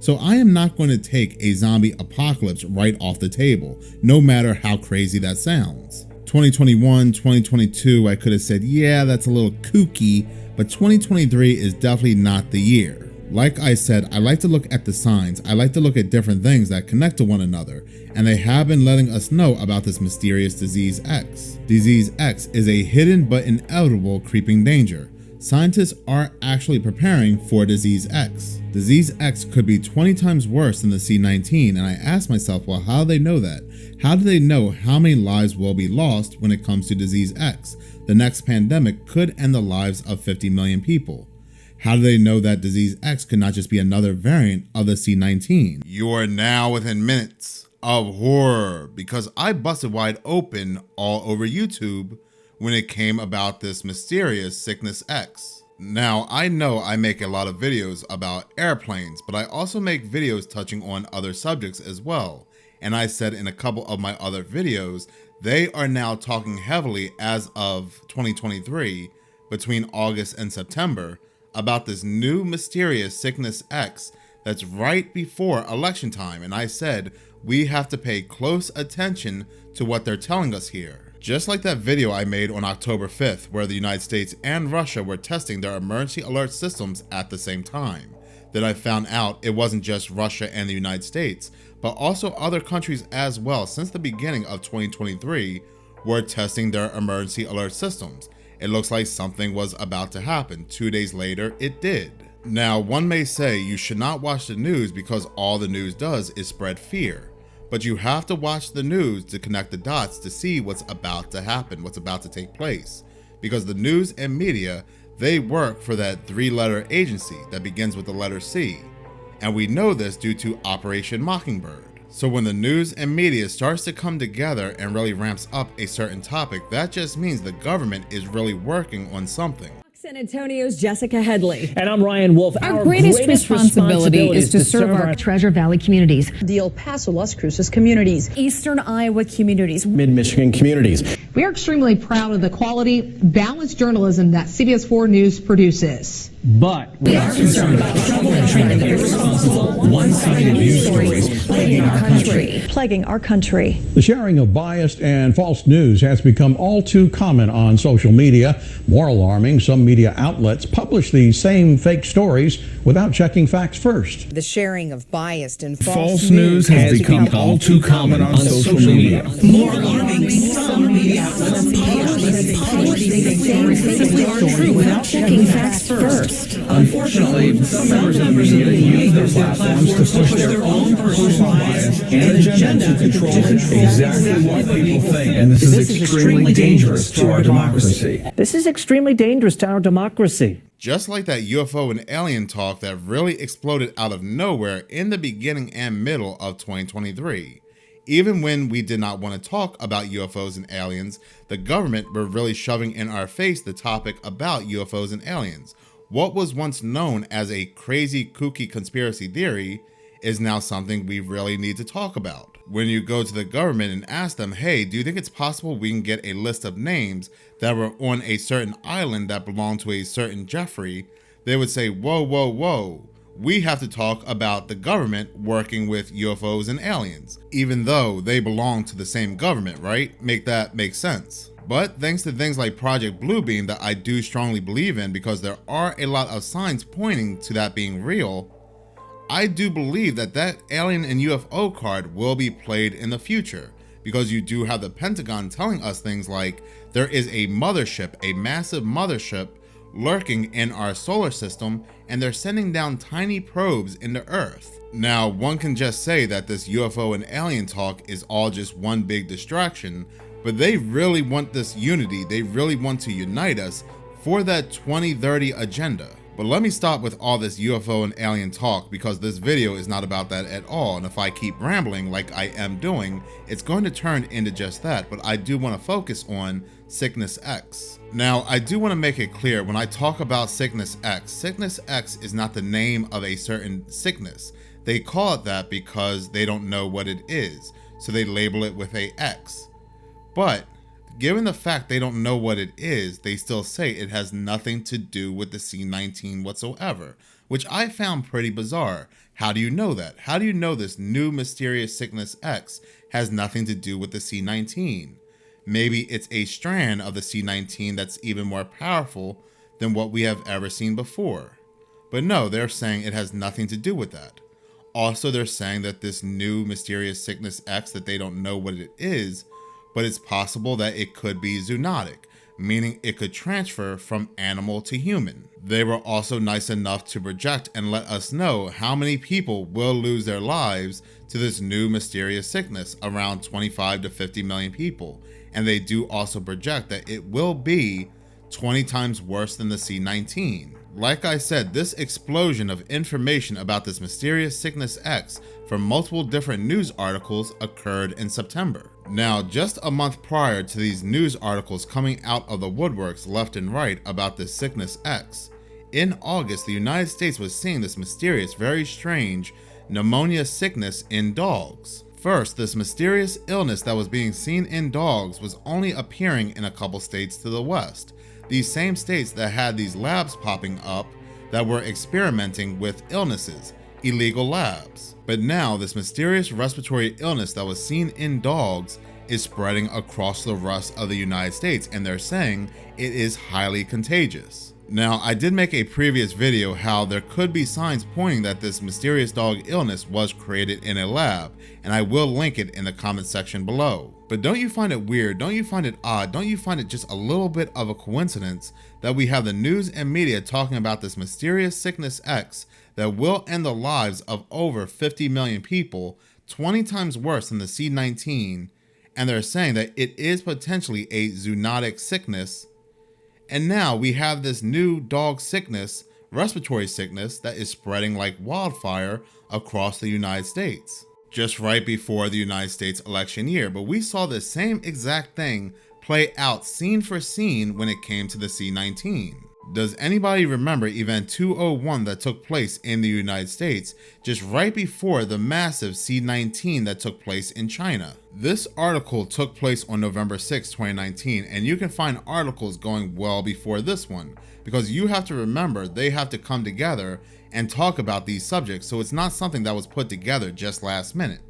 So I am not going to take a zombie apocalypse right off the table, no matter how crazy that sounds. 2021, 2022, I could have said, yeah, that's a little kooky, but 2023 is definitely not the year. Like I said, I like to look at the signs. I like to look at different things that connect to one another, and they have been letting us know about this mysterious Disease X. Disease X is a hidden but inevitable creeping danger. Scientists are actually preparing for Disease X. Disease X could be 20 times worse than the C-19, and I asked myself, well, how do they know that? How do they know how many lives will be lost when it comes to Disease X? The next pandemic could end the lives of 50 million people. How do they know that Disease X could not just be another variant of the C-19? You are now within minutes of horror, because I busted wide open all over YouTube when it came about this mysterious Sickness X. Now, I know I make a lot of videos about airplanes, but I also make videos touching on other subjects as well. And I said in a couple of my other videos, they are now talking heavily as of 2023, between August and September, about this new mysterious Sickness X that's right before election time. And I said, we have to pay close attention to what they're telling us here. Just like that video I made on October 5th, where the United States and Russia were testing their emergency alert systems at the same time. Then I found out it wasn't just Russia and the United States, but also other countries as well since the beginning of 2023 were testing their emergency alert systems. It looks like something was about to happen. 2 days later, it did. Now, one may say you should not watch the news because all the news does is spread fear. But you have to watch the news to connect the dots to see what's about to happen, what's about to take place. Because the news and media, they work for that three-letter agency that begins with the letter C. And we know this due to Operation Mockingbird. So when the news and media starts to come together and really ramps up a certain topic, that just means the government is really working on something. San Antonio's Jessica Headley. And I'm Ryan Wolf. Our greatest responsibility is to serve our Treasure Valley communities, the El Paso, Las Cruces communities, Eastern Iowa communities, Mid-Michigan communities. We are extremely proud of the quality, balanced journalism that CBS 4 News produces. But we are concerned about the trouble and trend of irresponsible, one-sided news stories plaguing our country. Plaguing our country. The sharing of biased and false news has become all too common on social media. More alarming, some media outlets publish these same fake stories without checking facts first. The sharing of biased and false news has become all too common on social media. More alarming, some media outlets publish these same fake stories without checking facts first. Unfortunately, some members of the media use their platforms to push their own personal bias and agenda to control exactly what people think. And this is extremely dangerous to our democracy. This is extremely dangerous to our democracy. Just like that UFO and alien talk that really exploded out of nowhere in the beginning and middle of 2023. Even when we did not want to talk about UFOs and aliens, the government were really shoving in our face the topic about UFOs and aliens. What was once known as a crazy, kooky conspiracy theory is now something we really need to talk about. When you go to the government and ask them, hey, do you think it's possible we can get a list of names that were on a certain island that belonged to a certain Jeffrey, they would say, whoa, whoa, whoa. We have to talk about the government working with UFOs and aliens, even though they belong to the same government, right? Make that make sense. But thanks to things like Project Bluebeam that I do strongly believe in, because there are a lot of signs pointing to that being real, I do believe that that alien and UFO card will be played in the future, because you do have the Pentagon telling us things like there is a mothership, a massive mothership lurking in our solar system, and they're sending down tiny probes into Earth. Now, one can just say that this UFO and alien talk is all just one big distraction, but they really want this unity. They really want to unite us for that 2030 agenda. But let me stop with all this UFO and alien talk, because this video is not about that at all. And if I keep rambling like I am doing, it's going to turn into just that. But I do want to focus on Sickness X. Now, I do want to make it clear when I talk about Sickness X is not the name of a certain sickness. They call it that because they don't know what it is, so they label it with a X. But given the fact they don't know what it is, they still say it has nothing to do with the C-19 whatsoever, which I found pretty bizarre. How do you know that? How do you know this new mysterious sickness X has nothing to do with the C-19? Maybe it's a strand of the C-19 that's even more powerful than what we have ever seen before. But no, they're saying it has nothing to do with that. Also, they're saying that this new mysterious sickness X, that they don't know what it is, but it's possible that it could be zoonotic, meaning it could transfer from animal to human. They were also nice enough to project and let us know how many people will lose their lives to this new mysterious sickness, around 25 to 50 million people. And they do also project that it will be 20 times worse than the C-19. Like I said, this explosion of information about this mysterious sickness X from multiple different news articles occurred in September. Now, just a month prior to these news articles coming out of the woodworks left and right about this sickness X, in August, the United States was seeing this mysterious, very strange pneumonia sickness in dogs. First, this mysterious illness that was being seen in dogs was only appearing in a couple states to the west. These same states that had these labs popping up that were experimenting with illnesses, illegal labs. But now this mysterious respiratory illness that was seen in dogs is spreading across the rest of the United States, and they're saying it is highly contagious. Now, I did make a previous video how there could be signs pointing that this mysterious dog illness was created in a lab, and I will link it in the comment section below. But don't you find it weird? Don't you find it odd? Don't you find it just a little bit of a coincidence that we have the news and media talking about this mysterious sickness X that will end the lives of over 50 million people, 20 times worse than the C-19, and they're saying that it is potentially a zoonotic sickness? And now we have this new dog sickness, respiratory sickness, that is spreading like wildfire across the United States, just right before the United States election year. But we saw the same exact thing play out scene for scene when it came to the C-19. Does anybody remember Event 201 that took place in the United States just right before the massive C-19 that took place in China? This article took place on November 6, 2019, and you can find articles going well before this one, because you have to remember they have to come together and talk about these subjects, so it's not something that was put together just last minute.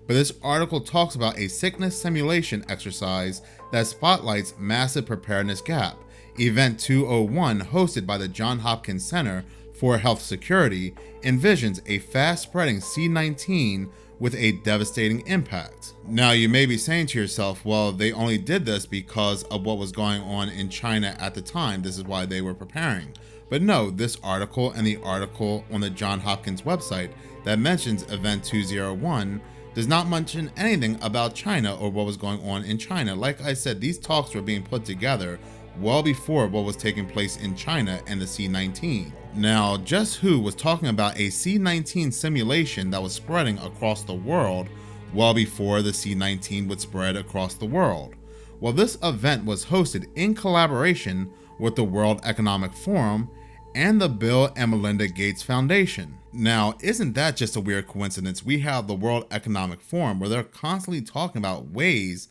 But this article talks about a sickness simulation exercise that spotlights massive preparedness gap. Event 201, hosted by the Johns Hopkins Center for Health Security, envisions a fast-spreading C-19 with a devastating impact. Now, you may be saying to yourself, well, they only did this because of what was going on in China at the time. This is why they were preparing. But no, this article and the article on the Johns Hopkins website that mentions Event 201 does not mention anything about China or what was going on in China. Like I said, these talks were being put together well before what was taking place in China and the C-19. Now, Just Who was talking about a C-19 simulation that was spreading across the world well before the C-19 would spread across the world. Well, this event was hosted in collaboration with the World Economic Forum and the Bill and Melinda Gates Foundation. Now, isn't that just a weird coincidence? We have the World Economic Forum where they're constantly talking about ways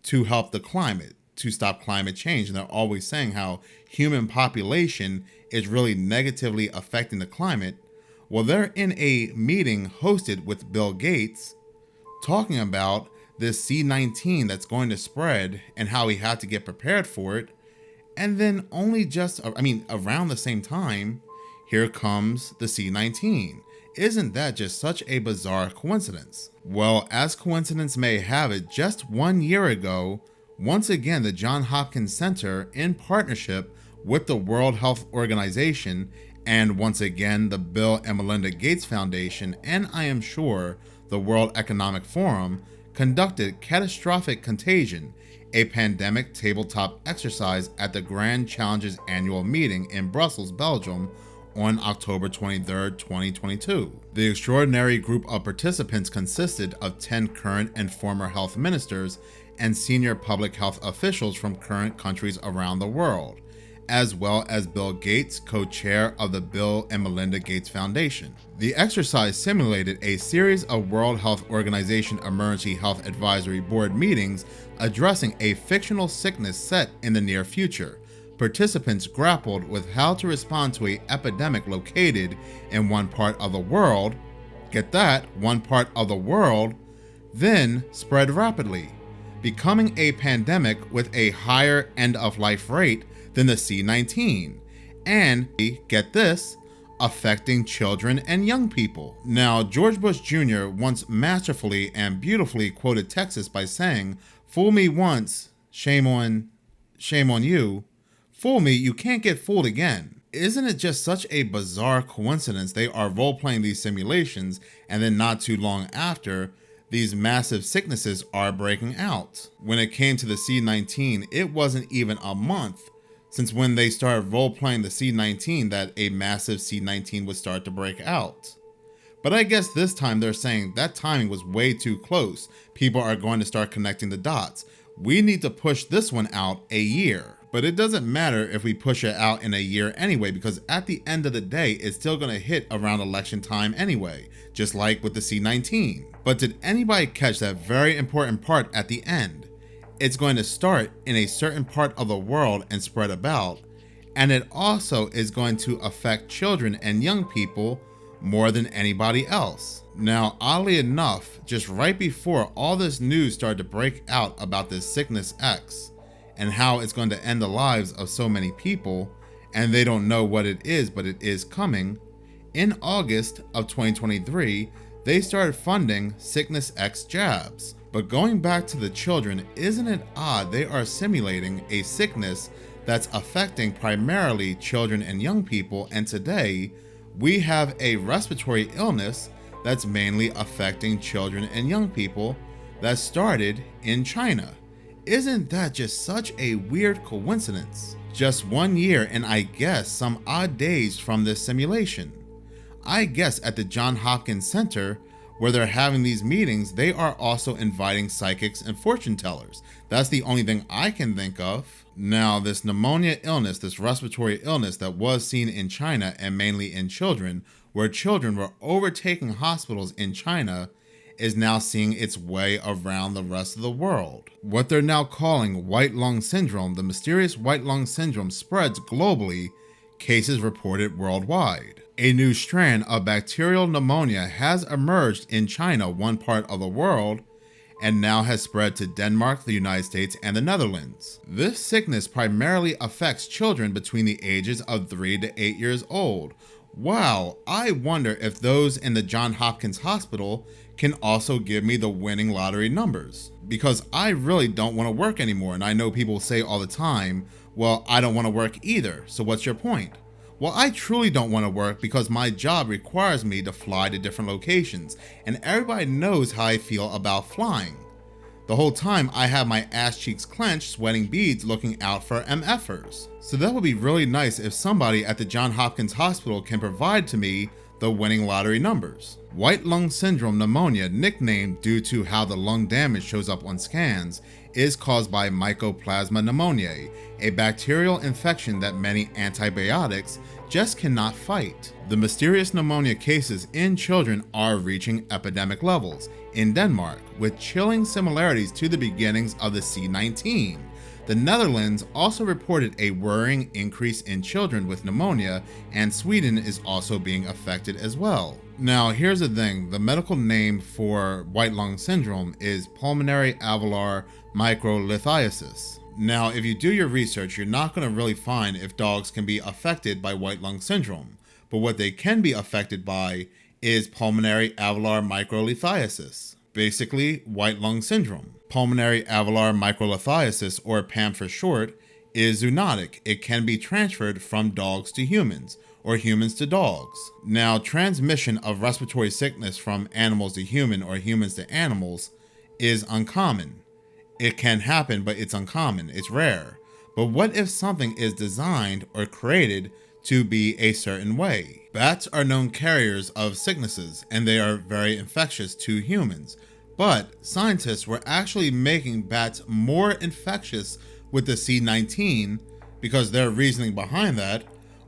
to help the climate, to stop climate change, and they're always saying how human population is really negatively affecting the climate. Well, they're in a meeting hosted with Bill Gates talking about this C-19 that's going to spread and how we have to get prepared for it. And then around the same time, here comes the C-19. Isn't that just such a bizarre coincidence? Well, as coincidence may have it, just 1 year ago, once again, the Johns Hopkins Center, in partnership with the World Health Organization, and once again, the Bill and Melinda Gates Foundation, and I am sure the World Economic Forum, conducted Catastrophic Contagion, a pandemic tabletop exercise at the Grand Challenges annual meeting in Brussels, Belgium, on October 23, 2022. The extraordinary group of participants consisted of 10 current and former health ministers and senior public health officials from current countries around the world, as well as Bill Gates, co-chair of the Bill and Melinda Gates Foundation. The exercise simulated a series of World Health Organization Emergency Health Advisory Board meetings addressing a fictional sickness set in the near future. Participants grappled with how to respond to an epidemic located in one part of the world, get that, one part of the world, then spread rapidly, becoming a pandemic with a higher end-of-life rate than the C-19, and, get this, affecting children and young people. Now, George Bush Jr. once masterfully and beautifully quoted Texas by saying, "Fool me once, shame on you. Fool me, you can't get fooled again." Isn't it just such a bizarre coincidence they are role-playing these simulations, and then not too long after, these massive sicknesses are breaking out? When it came to the C-19, it wasn't even a month since when they started role-playing the C-19 that a massive C-19 would start to break out. But I guess this time they're saying that timing was way too close. People are going to start connecting the dots. We need to push this one out a year. But it doesn't matter if we push it out in a year anyway, because at the end of the day, it's still going to hit around election time anyway, just like with the C-19. But did anybody catch that very important part at the end? It's going to start in a certain part of the world and spread about, and it also is going to affect children and young people more than anybody else. Now, oddly enough, just right before all this news started to break out about this sickness X and how it's going to end the lives of so many people, and they don't know what it is, but it is coming, in August of 2023, they started funding Sickness X jabs. But going back to the children, isn't it odd they are simulating a sickness that's affecting primarily children and young people, and today we have a respiratory illness that's mainly affecting children and young people that started in China? Isn't that just such a weird coincidence? Just 1 year and I guess some odd days from this simulation. I guess at the Johns Hopkins Center, where they're having these meetings, they are also inviting psychics and fortune tellers. That's the only thing I can think of. Now, this pneumonia illness, this respiratory illness that was seen in China and mainly in children, where children were overtaking hospitals in China, is now seeing its way around the rest of the world. What they're now calling white lung syndrome, the mysterious white lung syndrome, spreads globally, cases reported worldwide. A new strand of bacterial pneumonia has emerged in China, one part of the world, and now has spread to Denmark, the United States, and the Netherlands. This sickness primarily affects children between the ages of 3 to 8 years old. Wow, I wonder if those in the Johns Hopkins Hospital can also give me the winning lottery numbers, because I really don't want to work anymore. And I know people say all the time, well, I don't want to work either, so what's your point? Well, I truly don't want to work because my job requires me to fly to different locations, and everybody knows how I feel about flying. The whole time I have my ass cheeks clenched, sweating beads, looking out for MFers. So that would be really nice if somebody at the Johns Hopkins Hospital can provide to me the winning lottery numbers. White lung syndrome pneumonia, nicknamed due to how the lung damage shows up on scans, is caused by Mycoplasma pneumoniae, a bacterial infection that many antibiotics just cannot fight. The mysterious pneumonia cases in children are reaching epidemic levels in Denmark, with chilling similarities to the beginnings of the C-19. The Netherlands also reported a worrying increase in children with pneumonia, and Sweden is also being affected as well. Now, here's the thing. The medical name for white lung syndrome is pulmonary alveolar microlithiasis. Now, if you do your research, you're not going to really find if dogs can be affected by white lung syndrome. But what they can be affected by is pulmonary alveolar microlithiasis. Basically, white lung syndrome. Pulmonary alveolar microlithiasis, or PAM for short, is zoonotic. It can be transferred from dogs to humans, or humans to dogs. Now, transmission of respiratory sickness from animals to human or humans to animals is uncommon. It can happen, but it's uncommon. It's rare. But what if something is designed or created to be a certain way? Bats are known carriers of sicknesses, and they are very infectious to humans. But scientists were actually making bats more infectious with the C-19 because their reasoning behind that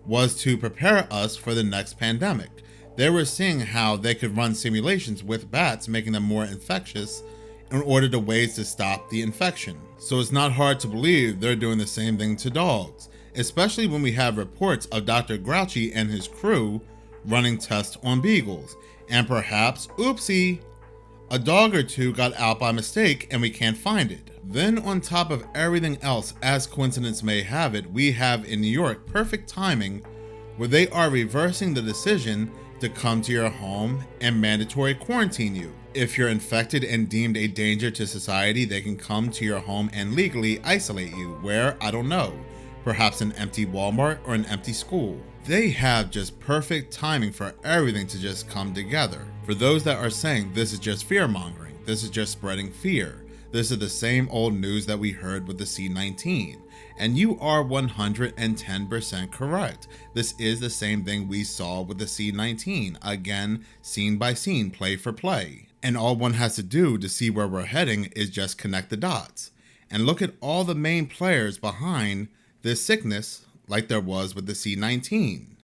was to prepare us for the next pandemic. They were seeing how they could run simulations with bats, making them more infectious in order to ways to stop the infection. So it's not hard to believe they're doing the same thing to dogs, especially when we have reports of Dr. Grouchy and his crew running tests on beagles. And perhaps, oopsie, a dog or two got out by mistake and we can't find it. Then on top of everything else, as coincidence may have it, we have in New York perfect timing where they are reversing the decision to come to your home and mandatory quarantine you. If you're infected and deemed a danger to society, they can come to your home and legally isolate you. Where? I don't know. Perhaps an empty Walmart or an empty school. They have just perfect timing for everything to just come together. For those that are saying this is just fear-mongering, this is just spreading fear, this is the same old news that we heard with the C-19. And you are 110% correct. This is the same thing we saw with the C-19. Again, scene by scene, play for play. And all one has to do to see where we're heading is just connect the dots. And look at all the main players behind this sickness like there was with the C-19.